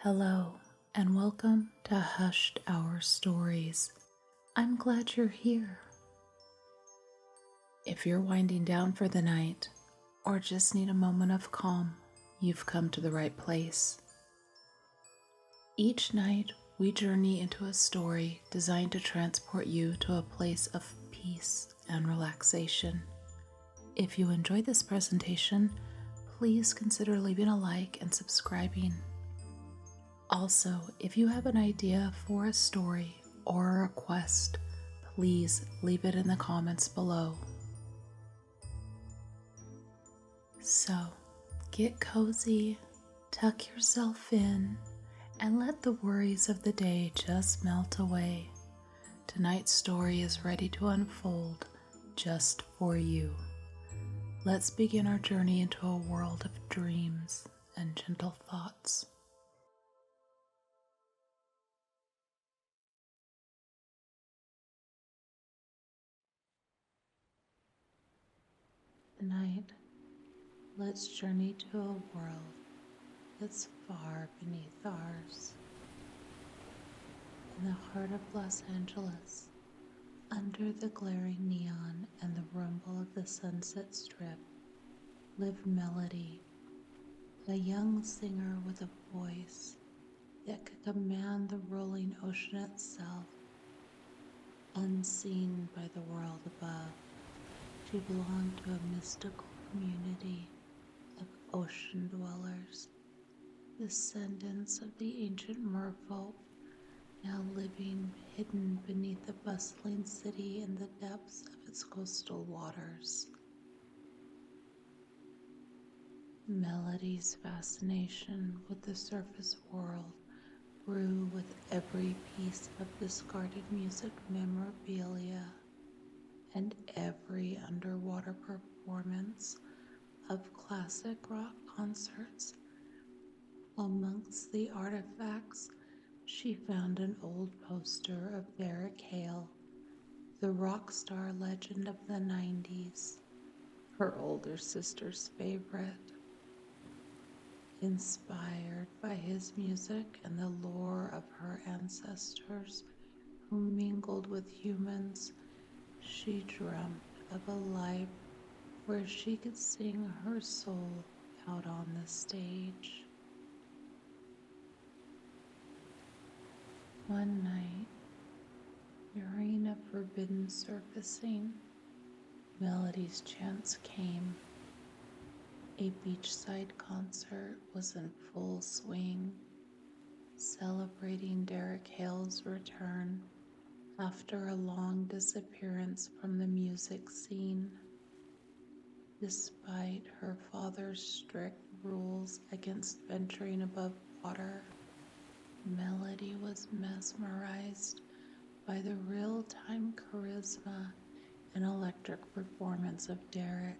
Hello, and welcome to Hushed Hour Stories. I'm glad you're here. If you're winding down for the night, or just need a moment of calm, you've come to the right place. Each night, we journey into a story designed to transport you to a place of peace and relaxation. If you enjoyed this presentation, please consider leaving a like and subscribing. Also, if you have an idea for a story or a request, please leave it in the comments below. So, get cozy, tuck yourself in, and let the worries of the day just melt away. Tonight's story is ready to unfold just for you. Let's begin our journey into a world of dreams and gentle thoughts. Tonight, let's journey to a world that's far beneath ours. In the heart of Los Angeles, under the glaring neon and the rumble of the Sunset Strip, lived Melody, a young singer with a voice that could command the rolling ocean itself. Unseen by the world above, she belonged to a mystical community of ocean dwellers, descendants of the ancient merfolk, now living hidden beneath the bustling city in the depths of its coastal waters. Melody's fascination with the surface world grew with every piece of discarded music memorabilia and every underwater performance of classic rock concerts. Amongst the artifacts, she found an old poster of Derek Hale, the rock star legend of the 90s, her older sister's favorite. Inspired by his music and the lore of her ancestors who mingled with humans, she dreamt of a life where she could sing her soul out on the stage. One night, during a forbidden surfacing, Melody's chance came. A beachside concert was in full swing, celebrating Derek Hale's return after a long disappearance from the music scene. Despite her father's strict rules against venturing above water, Melody was mesmerized by the real-time charisma and electric performance of Derek.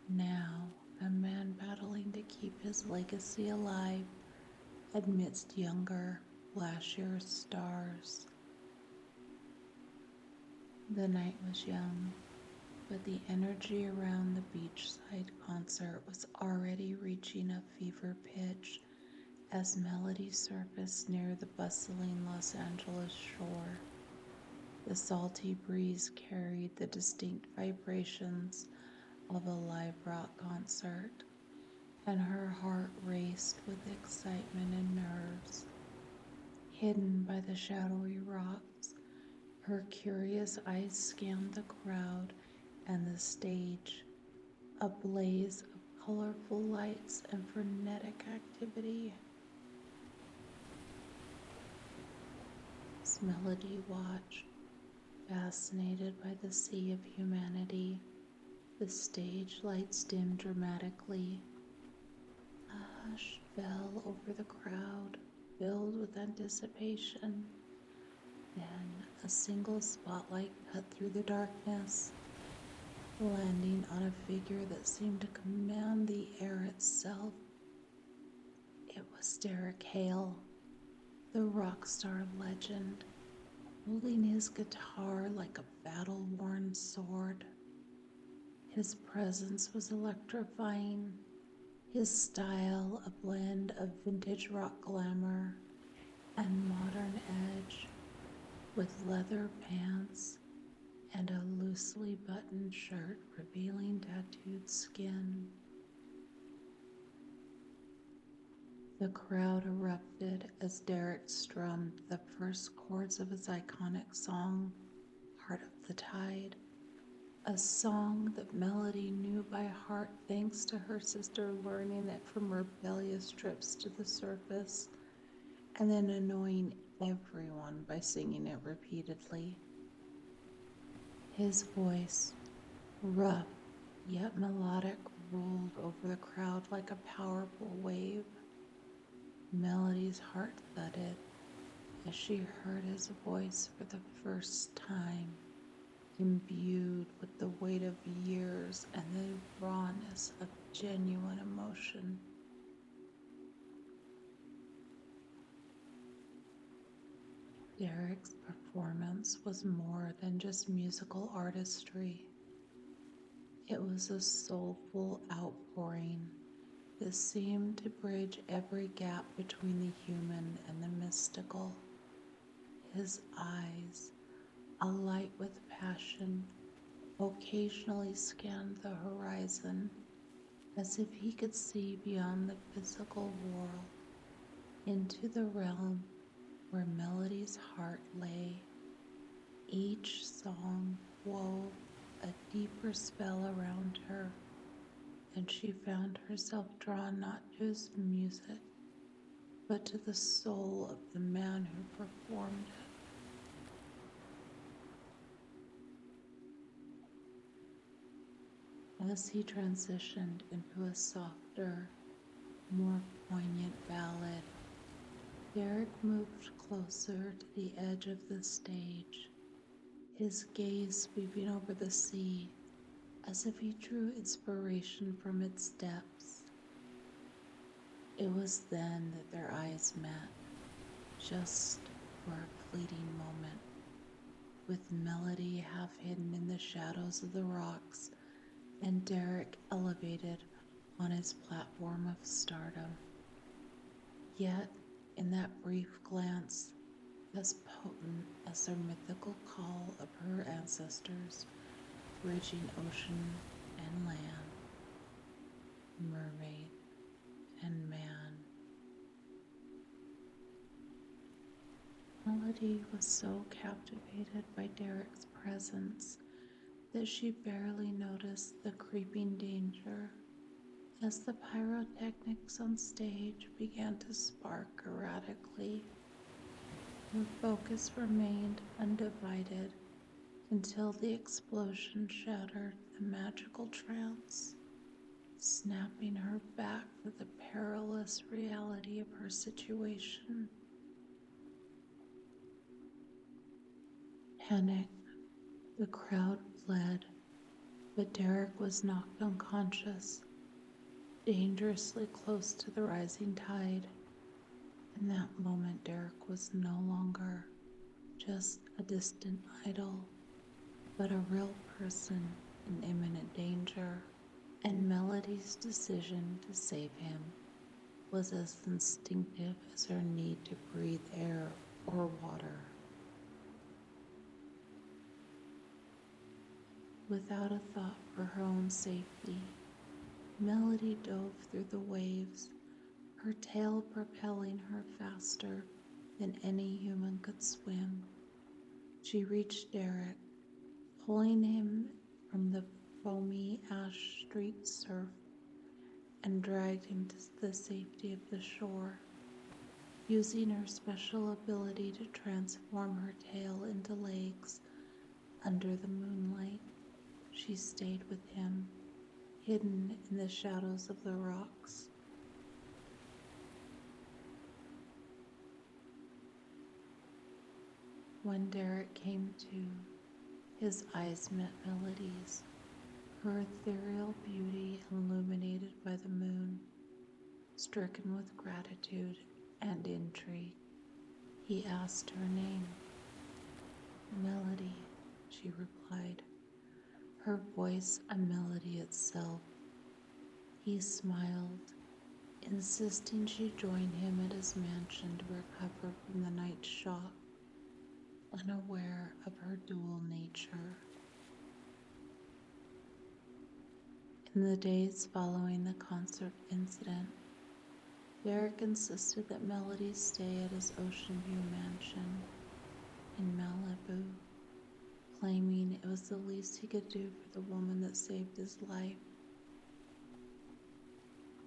Now, a man battling to keep his legacy alive amidst younger, flashier stars. The night was young, but the energy around the beachside concert was already reaching a fever pitch as Melody surfaced near the bustling Los Angeles shore. The salty breeze carried the distinct vibrations of a live rock concert, and her heart raced with excitement and nerves. Hidden by the shadowy rocks, her curious eyes scanned the crowd and the stage, a blaze of colorful lights and frenetic activity. As Melody watched, fascinated by the sea of humanity, the stage lights dimmed dramatically. A hush fell over the crowd, filled with anticipation. Then a single spotlight cut through the darkness, landing on a figure that seemed to command the air itself. It was Derek Hale, the rock star legend, holding his guitar like a battle-worn sword. His presence was electrifying, His style a blend of vintage rock glamour and modern edge, with leather pants and a loosely buttoned shirt revealing tattooed skin. The crowd erupted as Derek strummed the first chords of his iconic song, Heart of the Tide, a song that Melody knew by heart thanks to her sister learning it from rebellious trips to the surface and then annoying everyone by singing it repeatedly. His voice, rough yet melodic, rolled over the crowd like a powerful wave. Melody's heart thudded as she heard his voice for the first time, imbued with the weight of years and the rawness of genuine emotion. Derek's performance was more than just musical artistry. It was a soulful outpouring that seemed to bridge every gap between the human and the mystical. His eyes, alight with passion, occasionally scanned the horizon as if he could see beyond the physical world into the realm where Melody's heart lay. Each song wove a deeper spell around her, and she found herself drawn not to his music, but to the soul of the man who performed it. As he transitioned into a softer, more poignant ballad, Derek moved closer to the edge of the stage, his gaze sweeping over the sea as if he drew inspiration from its depths. It was then that their eyes met, just for a fleeting moment, with Melody half hidden in the shadows of the rocks and Derek elevated on his platform of stardom. Yet, in that brief glance, as potent as their mythical call of her ancestors, bridging ocean and land, mermaid and man. Melody was so captivated by Derek's presence that she barely noticed the creeping danger as the pyrotechnics on stage began to spark erratically. Her focus remained undivided until the explosion shattered the magical trance, snapping her back to the perilous reality of her situation. Panicked, the crowd fled, but Derek was knocked unconscious, dangerously close to the rising tide. In that moment, Derek was no longer just a distant idol, but a real person in imminent danger, and Melody's decision to save him was as instinctive as her need to breathe air or water. Without a thought for her own safety, Melody dove through the waves, her tail propelling her faster than any human could swim. She reached Derek, pulling him from the foamy ash-streaked surf, and dragged him to the safety of the shore. Using her special ability to transform her tail into legs under the moonlight, she stayed with him, hidden in the shadows of the rocks. When Derek came to, his eyes met Melody's, her ethereal beauty illuminated by the moon. Stricken with gratitude and intrigue, he asked her name. Melody, she replied, her voice a melody itself. He smiled, insisting she join him at his mansion to recover from the night's shock, unaware of her dual nature. In the days following the concert incident, Derek insisted that Melody stay at his Ocean View mansion in Malibu, claiming it was the least he could do for the woman that saved his life.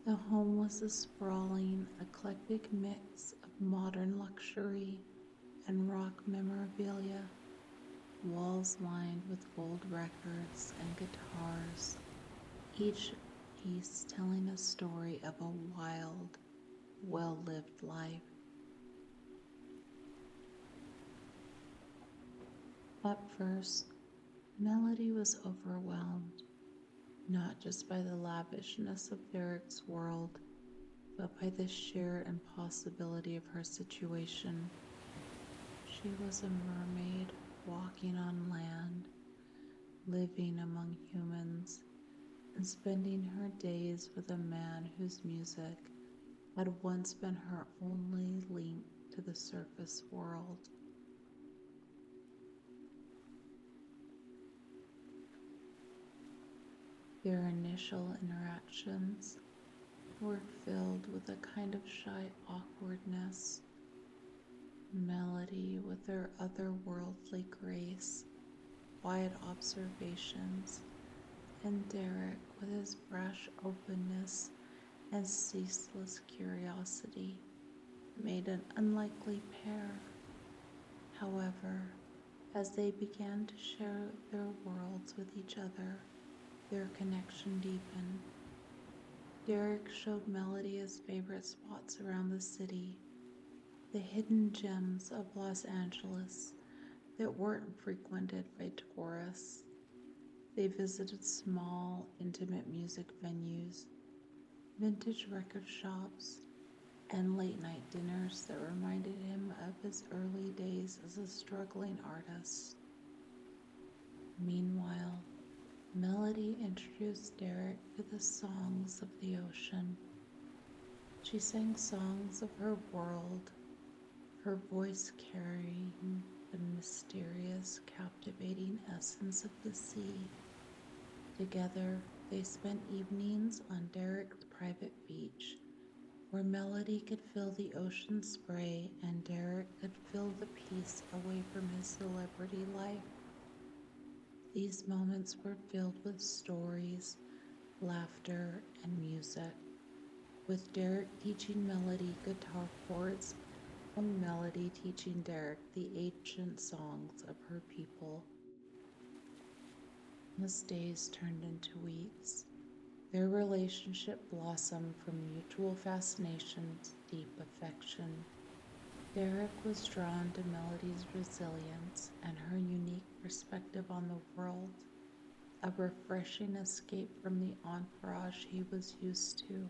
The home was a sprawling, eclectic mix of modern luxury and rock memorabilia, walls lined with gold records and guitars, each piece telling a story of a wild, well-lived life. At first, Melody was overwhelmed, not just by the lavishness of Derek's world, but by the sheer impossibility of her situation. She was a mermaid walking on land, living among humans, and spending her days with a man whose music had once been her only link to the surface world. Their initial interactions were filled with a kind of shy awkwardness. Melody, with her otherworldly grace, quiet observations, and Derek, with his brash openness and ceaseless curiosity, made an unlikely pair. However, as they began to share their worlds with each other, their connection deepened. Derek showed Melody his favorite spots around the city, the hidden gems of Los Angeles that weren't frequented by tourists. They visited small, intimate music venues, vintage record shops, and late-night dinners that reminded him of his early days as a struggling artist. Meanwhile, Melody introduced Derek to the songs of the ocean. She sang songs of her world, her voice carrying the mysterious, captivating essence of the sea. Together, they spent evenings on Derek's private beach, where Melody could feel the ocean spray and Derek could feel the peace away from his celebrity life. These moments were filled with stories, laughter, and music, with Derek teaching Melody guitar chords and Melody teaching Derek the ancient songs of her people. As days turned into weeks, their relationship blossomed from mutual fascination to deep affection. Derek was drawn to Melody's resilience and her unique perspective on the world, a refreshing escape from the entourage he was used to.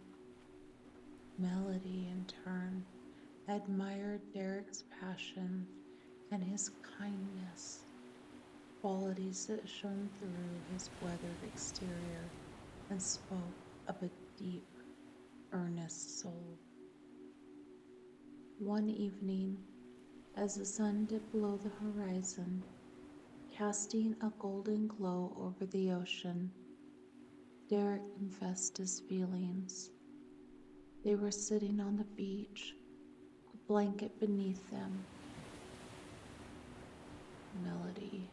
Melody, in turn, admired Derek's passion and his kindness, qualities that shone through his weathered exterior and spoke of a deep, earnest soul. One evening, as the sun dipped below the horizon, casting a golden glow over the ocean, Derek confessed his feelings. They were sitting on the beach, a blanket beneath them. Melody,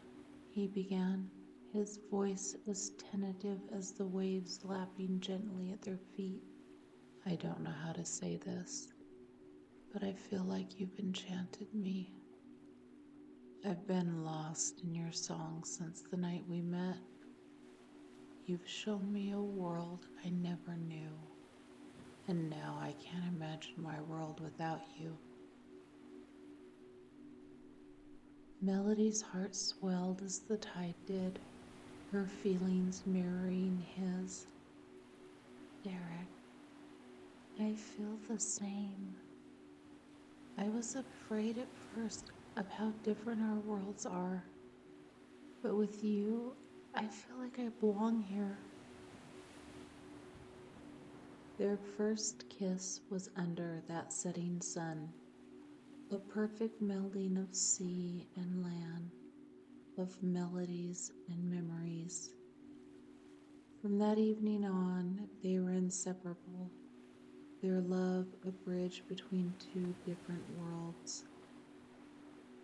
he began, his voice as tentative as the waves lapping gently at their feet. I don't know how to say this, but I feel like you've enchanted me. I've been lost in your songs since the night we met. You've shown me a world I never knew, and now I can't imagine my world without you. Melody's heart swelled as the tide did, her feelings mirroring his. Derek, I feel the same. I was afraid at first of how different our worlds are, but with you, I feel like I belong here. Their first kiss was under that setting sun, a perfect melding of sea and land, of melodies and memories. From that evening on, they were inseparable, their love a bridge between two different worlds.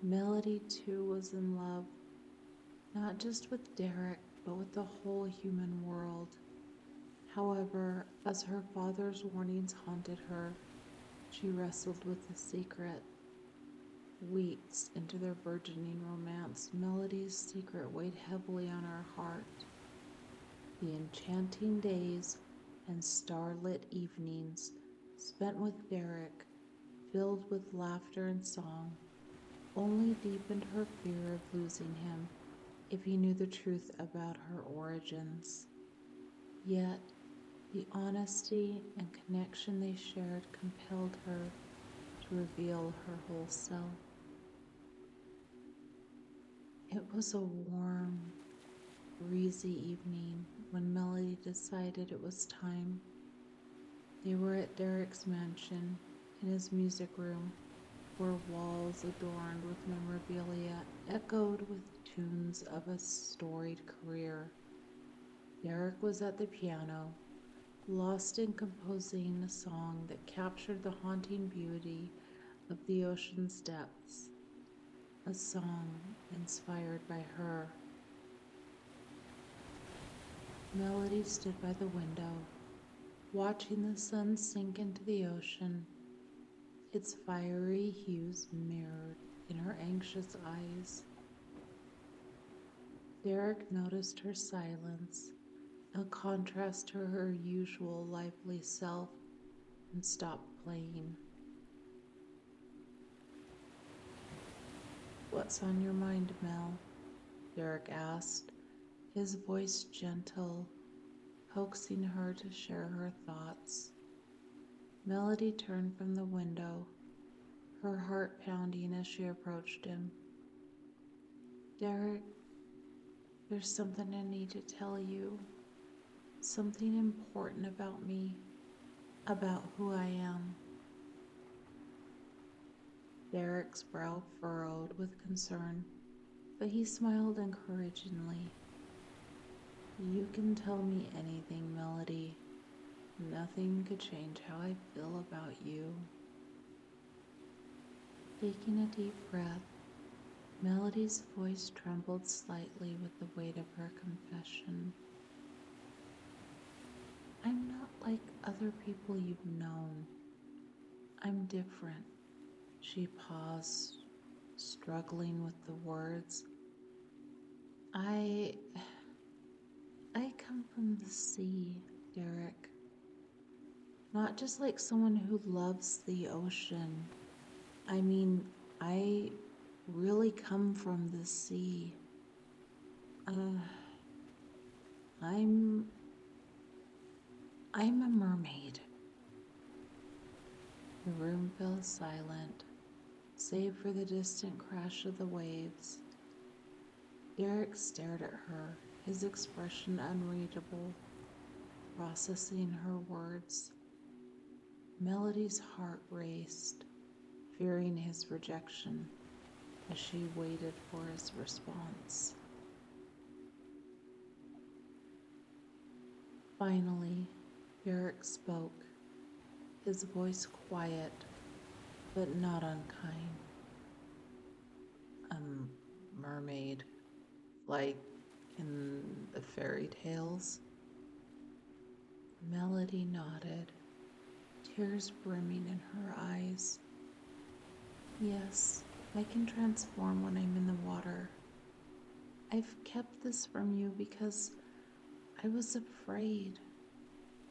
Melody, too, was in love, not just with Derek, but with the whole human world. However, as her father's warnings haunted her, she wrestled with the secret. Weeks into their burgeoning romance, Melody's secret weighed heavily on her heart. The enchanting days and starlit evenings spent with Derek, filled with laughter and song, only deepened her fear of losing him if he knew the truth about her origins. Yet, the honesty and connection they shared compelled her to reveal her whole self. It was a warm, breezy evening when Melody decided it was time. They were at Derek's mansion, in his music room, where walls adorned with memorabilia echoed with tunes of a storied career. Derek was at the piano, lost in composing a song that captured the haunting beauty of the ocean's depths, a song inspired by her. Melody stood by the window, watching the sun sink into the ocean, its fiery hues mirrored in her anxious eyes. Derek noticed her silence, a contrast to her usual lively self, and stopped playing. "What's on your mind, Mel?" Derek asked, his voice gentle, coaxing her to share her thoughts. Melody turned from the window, her heart pounding as she approached him. "Derek, there's something I need to tell you. Something important about me, about who I am." Derek's brow furrowed with concern, but he smiled encouragingly. "You can tell me anything, Melody. Nothing could change how I feel about you." Taking a deep breath, Melody's voice trembled slightly with the weight of her confession. "I'm not like other people you've known. I'm different." She paused, struggling with the words. I come from the sea, Derek. Not just like someone who loves the ocean. I mean, I really come from the sea. Uh, I'm a mermaid." The room fell silent, save for the distant crash of the waves. Derek stared at her, his expression unreadable, processing her words. Melody's heart raced, fearing his rejection, as she waited for his response. Finally, Derek spoke, his voice quiet but not unkind. "A mermaid, like in the fairy tales?" Melody nodded, tears brimming in her eyes. "Yes, I can transform when I'm in the water. I've kept this from you because I was afraid.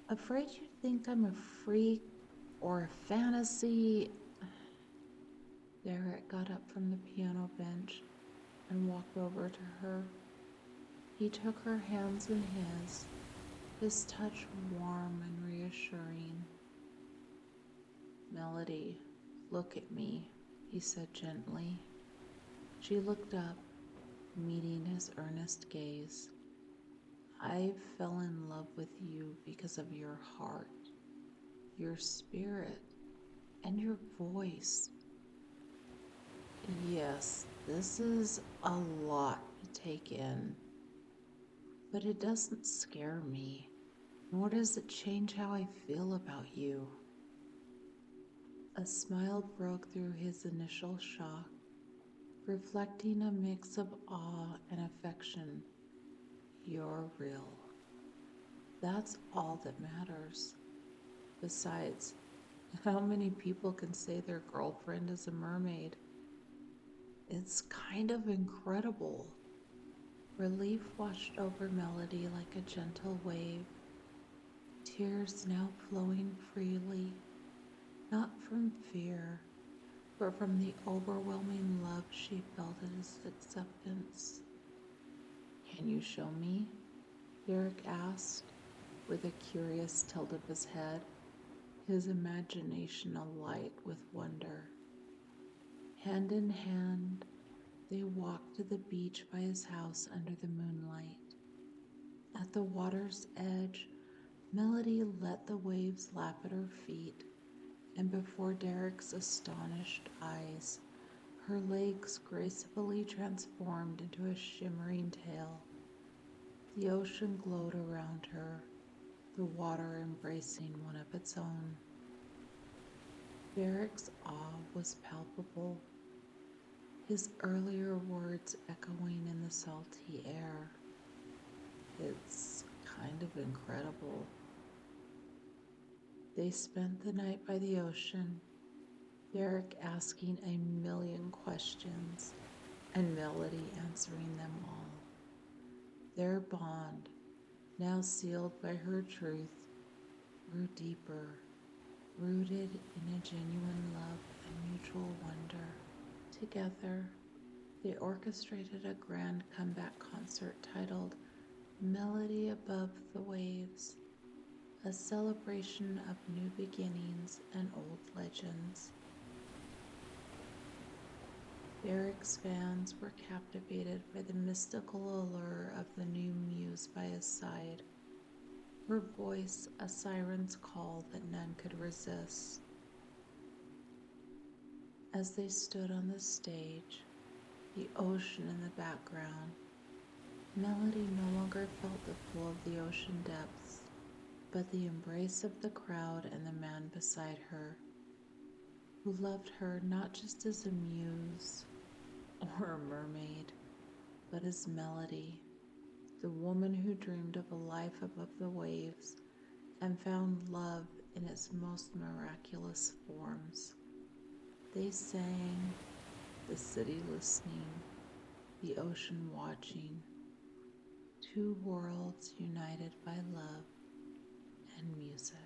Afraid you'd think I'm a freak or a fantasy." Derek got up from the piano bench and walked over to her. He took her hands in his touch warm and reassuring. "Melody, look at me," he said gently. She looked up, meeting his earnest gaze. "I fell in love with you because of your heart. your spirit, and your voice. Yes, this is a lot to take in, but it doesn't scare me, nor does it change how I feel about you. A smile broke through his initial shock, reflecting a mix of awe and affection. You're real. That's all that matters. Besides, how many people can say their girlfriend is a mermaid? It's kind of incredible. Relief washed over Melody like a gentle wave, tears now flowing freely, not from fear, but from the overwhelming love she felt at his acceptance. Can you show me? Derek asked, with a curious tilt of his head, his imagination alight with wonder. Hand in hand, they walked to the beach by his house under the moonlight. At the water's edge, Melody let the waves lap at her feet, and before Derek's astonished eyes, her legs gracefully transformed into a shimmering tail. The ocean glowed around her, the water embracing one of its own. Derek's awe was palpable, his earlier words echoing in the salty air. It's kind of incredible. They spent the night by the ocean, Derek asking a million questions and Melody answering them all. Their bond, now sealed by her truth, grew deeper, rooted in a genuine love and mutual wonder. Together, they orchestrated a grand comeback concert titled Melody Above the Waves, a celebration of new beginnings and old legends. Derek's fans were captivated by the mystical allure of the new muse by his side, her voice a siren's call that none could resist. As they stood on the stage, the ocean in the background, Melody no longer felt the pull of the ocean depths, but the embrace of the crowd and the man beside her, who loved her not just as a muse or a mermaid, but as Melody, the woman who dreamed of a life above the waves and found love in its most miraculous forms. They sang, the city listening, the ocean watching, two worlds united by love and music.